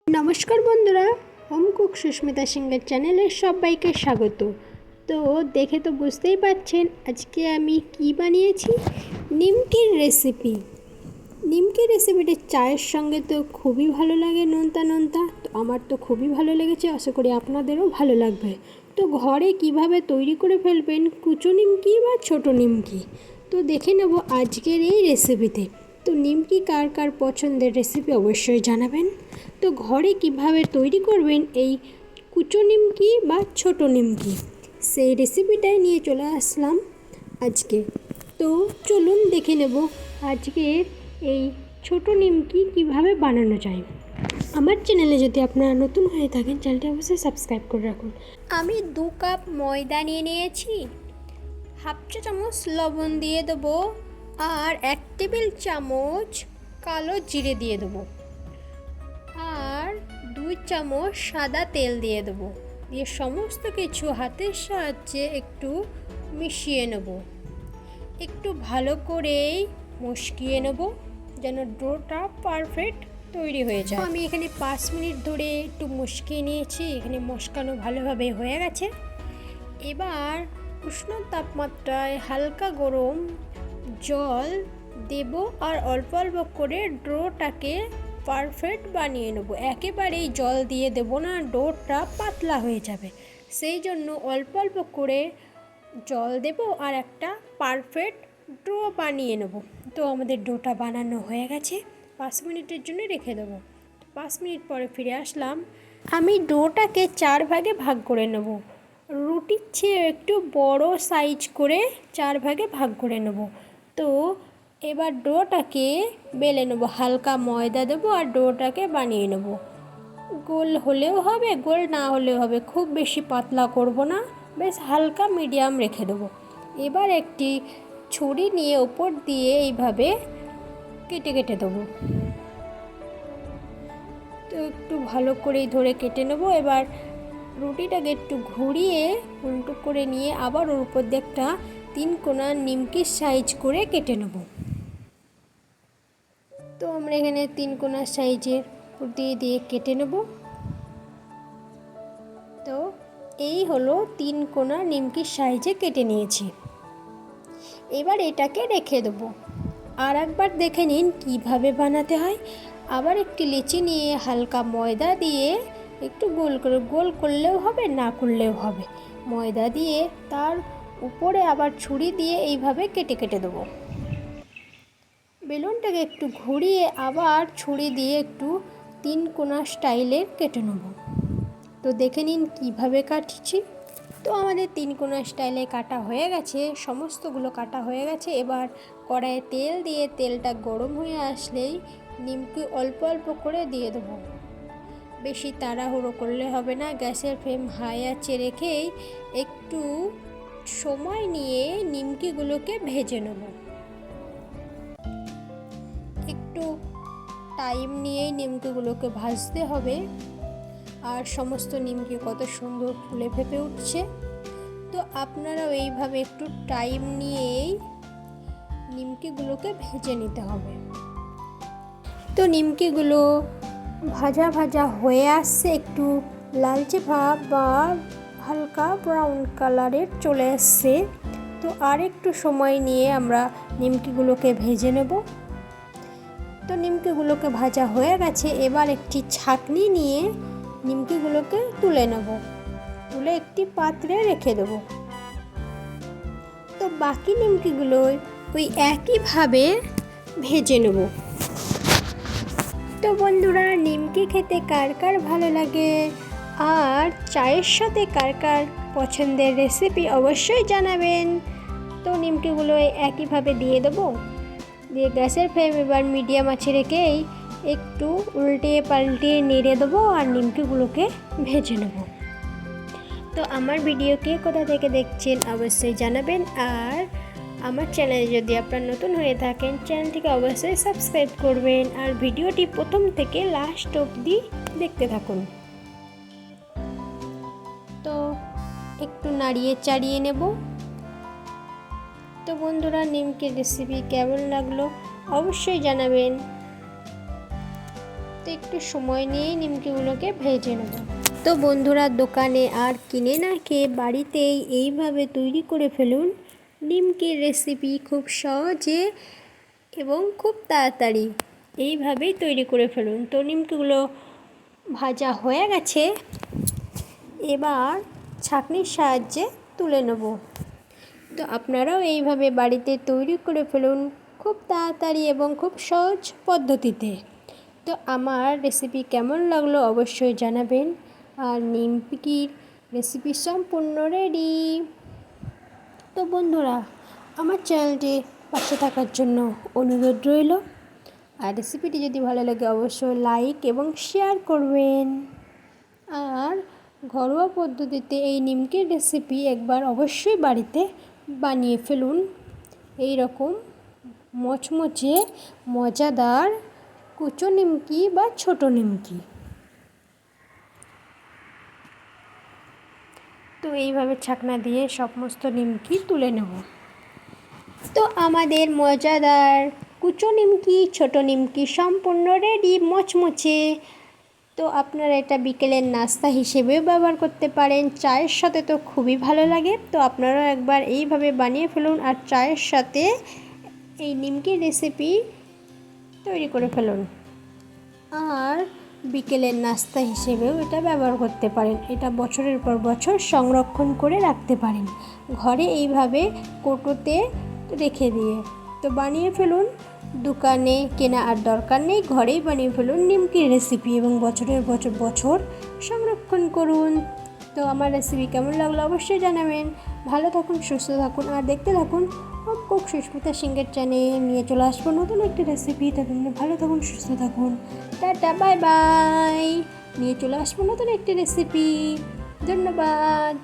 নমস্কার বন্ধুরা, home cook Susmita সিংহের চ্যানেলে সবাইকে স্বাগত। তো দেখে তো বুঝতেই পারছেন আজকে আমি কি বানিয়েছি, নিমকির রেসিপি। নিমকির রেসিপিটা চায়ের সঙ্গে তো খুবই ভালো লাগে, নোনতা নোনতা। তো আমার তো খুবই ভালো লেগেছে, আশা করি আপনাদেরও ভালো লাগবে। তো ঘরে কিভাবে তৈরি করে ফেলবেন কুচো নিমকি বা ছোটো নিমকি, তো দেখে নেব আজকের এই রেসিপিতে। তো নিমকি কার কার পছন্দের রেসিপি অবশ্যই জানাবেন। তো ঘরে কিভাবে তৈরি করবেন এই কুচো নিমকি বা ছোটো নিমকি, সেই রেসিপিটাই নিয়ে চলে আসলাম আজকে। তো চলুন দেখে নেব আজকের এই ছোটো নিমকি কিভাবে বানানো যায়। আমার চ্যানেলে যদি আপনারা নতুন হয়ে থাকেন, চ্যানেলটি অবশ্যই সাবস্ক্রাইব করে রাখুন। আমি 2 কাপ ময়দা নিয়ে নিয়েছি, হাফ চা চামচ লবণ দিয়ে দেবো, আর 1 টেবিল চামচ কালো জিরে দিয়ে দেবো, আর 2 চামচ সাদা তেল দিয়ে দেবো। দিয়ে সমস্ত কিছু হাতের সাহায্যে একটু মিশিয়ে নেব, একটু ভালো করেই মশকিয়ে নেব যেন ডোটা পারফেক্ট তৈরি হয়ে যায়। আমি এখানে 5 মিনিট ধরে একটু মশকিয়ে নিয়েছি, এখানে মশকানো ভালোভাবে হয়ে গেছে। এবার উষ্ণ তাপমাত্রায় হালকা গরম জল দেব, আর অল্প অল্প করে ডোটাকে পারফেক্ট বানিয়ে নেব। একেবারেই জল দিয়ে দেব না, ডোটা পাতলা হয়ে যাবে, সেই জন্য অল্প অল্প করে জল দেব আর একটা পারফেক্ট ডো বানিয়ে নেব। তো আমাদের ডোটা বানানো হয়ে গেছে, 5 মিনিটের জন্য রেখে দেবো। 5 মিনিট পরে ফিরে আসলাম। আমি ডোটাকে 4 ভাগে ভাগ করে নেব, রুটির চেয়ে একটু বড় সাইজ করে 4 ভাগে ভাগ করে নেব। তো এবার ডোটাকে বেলে নেব, হালকা ময়দা দেবো আর ডোটাকে বানিয়ে নেব। গোল হলেও হবে, গোল না হলেও হবে, খুব বেশি পাতলা করব না, বেশ হালকা মিডিয়াম রেখে দেবো। এবার একটি ছুরি নিয়ে ওপর দিয়ে এইভাবে কেটে কেটে দেবো। তো একটু ভালো করেই ধরে কেটে নেব। এবার রুটিটাকে একটু ঘুরিয়ে উল্টো করে নিয়ে আবার ওর উপর দিয়ে একটা 3 কোনা নিমকির সাইজ করে কেটে নেব। তো আমরা এখানে 3 কোনা সাইজের দিয়ে দিয়ে কেটে নেব। তো এই হলো 3 কোনা নিমকির সাইজে কেটে নিয়েছি। এবার এটাকে রেখে দেবো। আর একবার দেখে নিন কিভাবে বানাতে হয়। আবার একটি লেচি নিয়ে হালকা ময়দা দিয়ে একটু গোল করে, গোল করলেও হবে না করলেও হবে, ময়দা দিয়ে তার উপরে আবার ছুরি দিয়ে এইভাবে কেটে কেটে দেবো। বেলুনটাকে একটু ঘুরিয়ে আবার ছুরি দিয়ে একটু 3 কোনা স্টাইলের কেটে নেব। তো দেখে নিন কিভাবে কাটছি। তো আমাদের 3 কোনা স্টাইলে কাটা হয়ে গেছে, সমস্তগুলো কাটা হয়ে গেছে। এবার কড়াইয়ে তেল দিয়ে তেলটা গরম হয়ে আসলেই নিমকি অল্প অল্প করে দিয়ে দেবো। বেশি তাড়াহুড়ো করলে হবে না, গ্যাসের ফ্লেম হাই আঁচে রেখেই একটু সময় নিয়ে নিমকিগুলোকে ভেজে নেব। একটু টাইম নিয়েই নিমকিগুলোকে ভাজতে হবে। আর সমস্ত নিমকি কত সুন্দর ফুলে ফেপে উঠছে। তো আপনারাও এইভাবে একটু টাইম নিয়েই নিমকিগুলোকে ভেজে নিতে হবে। তো নিমকিগুলো ভাজা ভাজা হয়ে আসছে, একটু লালচে ভাব বা হালকা ব্রাউন কালারের চলে আসছে। তো আর একটু সময় নিয়ে আমরা নিমকিগুলোকে ভেজে নেব। তো নিমকিগুলোকে ভাজা হয়ে গেছে, এবার একটি ছাঁকনি নিয়ে নিমকিগুলোকে তুলে নেব, তুলে একটি পাত্রে রেখে দেব। তো বাকি নিমকিগুলো ওই একইভাবে ভেজে নেব। তো বন্ধুরা, নিমকি খেতে কার কার ভালো লাগে আর চায়ের সাথে কার কার পছন্দের রেসিপি অবশ্যই জানাবেন। তো নিমকিগুলো একইভাবে দিয়ে দেবো, দিয়ে গ্যাসের ফ্লেম এবার মিডিয়াম আঁচে রেখেই একটু উল্টে পাল্টিয়ে নেড়ে দেবো আর নিমকিগুলোকে ভেজে নেব। তো আমার ভিডিও কে কোথা থেকে দেখছেন অবশ্যই জানাবেন। আর আমার চ্যানেলে যদি আপনারা নতুন হয়ে থাকেন, চ্যানেলটিকে অবশ্যই সাবস্ক্রাইব করবেন আর ভিডিওটি প্রথম থেকে লাস্ট অবধি দেখতে থাকুন। তো একটু নাড়িয়ে চাড়িয়ে নেব। তো বন্ধুরা, নিমকির রেসিপি কেমন লাগলো অবশ্যই জানাবেন। তো একটু সময় নিয়ে নিমকিগুলোকে ভেজে নেব। তো বন্ধুরা, দোকানে আর কিনে না খেয়ে বাড়িতেই এইভাবে তৈরি করে ফেলুন নিমকির রেসিপি, খুব সহজে এবং খুব তাড়াতাড়ি এইভাবেই তৈরি করে ফেলুন। তো নিমকিগুলো ভাজা হয়ে গেছে, এবার ছাঁকনির সাহায্যে তুলে নেব। তো আপনারাও এইভাবে বাড়িতে তৈরি করে ফেলুন খুব তাড়াতাড়ি এবং খুব সহজ পদ্ধতিতে। তো আমার রেসিপি কেমন লাগলো অবশ্যই জানাবেন। আর নিমকির রেসিপি সম্পূর্ণ রেডি। তো বন্ধুরা, আমার চ্যানেলটি পাশে থাকার জন্য অনুরোধ রইল। আর রেসিপিটি যদি ভালো লাগে অবশ্যই লাইক এবং শেয়ার করবেন। আর ঘরোয়া পদ্ধতিতে এই নিমকির রেসিপি একবার অবশ্যই বাড়িতে বানিয়ে ফেলুন। এই রকম মচমচে মজাদার কুচো নিমকি বা ছোটো নিমকি। তো এইভাবে ছাকনা দিয়ে সমস্ত নিমকি তুলে নেব। তো আমাদের মজাদার কুচো নিমকি, ছোটো নিমকি সম্পূর্ণ রেডি, মচমচে। তো আপনারা এটা বিকেলের নাস্তা হিসেবেও ব্যবহার করতে পারেন, চায়ের সাথে তো খুবই ভালো লাগে। তো আপনারাও একবার এইভাবে বানিয়ে ফেলুন আর চায়ের সাথে এই নিমকির রেসিপি তৈরি করে ফেলুন। আর বিকেলের নাস্তা হিসেবেও এটা ব্যবহার করতে পারেন। এটা বছরের পর বছর সংরক্ষণ করে রাখতে পারেন ঘরে এইভাবে কৌটোতে রেখে দিয়ে। তো বানিয়ে ফেলুন, দোকানে কেনা আর দরকার নেই, ঘরেই বানিয়ে ফেলুন নিমকির রেসিপি এবং বছরের বছর সংরক্ষণ করুন। তো আমার রেসিপি কেমন লাগলো অবশ্যই জানাবেন। ভালো থাকুন, সুস্থ থাকুন আর দেখতে থাকুন কুক সুস্মিতা সিংহের চ্যানেল। নিয়ে চলে আসবো নতুন একটি রেসিপি। ততক্ষণ ভালো থাকুন, সুস্থ থাকুন, টাটা, বাই বাই। নিয়ে চলে আসবো নতুন একটি রেসিপি। ধন্যবাদ।